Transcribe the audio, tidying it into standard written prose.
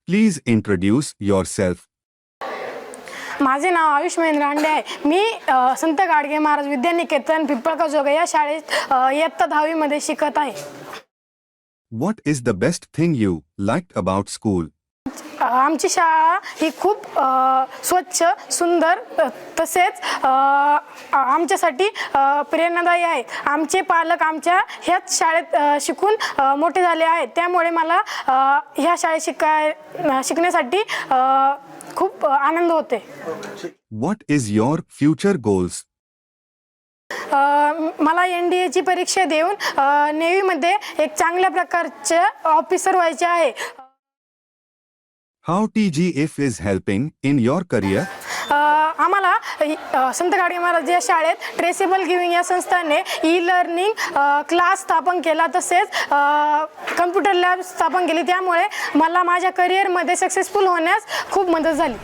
Please introduce yourself. माझे नाव आयुष महेंद्र हांडे आहे. मी संत गाडगे महाराज विद्यानिकेतन पिंपळगाव जोगा या शाळेत इयत्ता 10वी मध्ये शिकत आहे. What is the best thing you liked about school? आमची शाळा ही खूप स्वच्छ, सुंदर तसेच आमच्यासाठी प्रेरणादायी आहे. आमचे पालक आमच्या ह्याच शाळेत शिकून मोठे झाले आहेत. त्यामुळे मला ह्या शाळेत शिकण्यासाठी खूप आनंद होते. What is your future goals? मला NDAची परीक्षा देऊन नेव्हीमध्ये एक चांगल्या प्रकारचे ऑफिसर व्हायचे आहे. How TGF is helping in your career? आम्हाला संत गाडगे महाराज या शाळेत ट्रेसेबल गिविंग या संस्थाने ई-लर्निंग क्लास स्थापन केला, तसेच कम्प्युटर लॅब स्थापन केली. त्यामुळे मला माझ्या करिअरमध्ये सक्सेसफुल होण्यास खूप मदत झाली.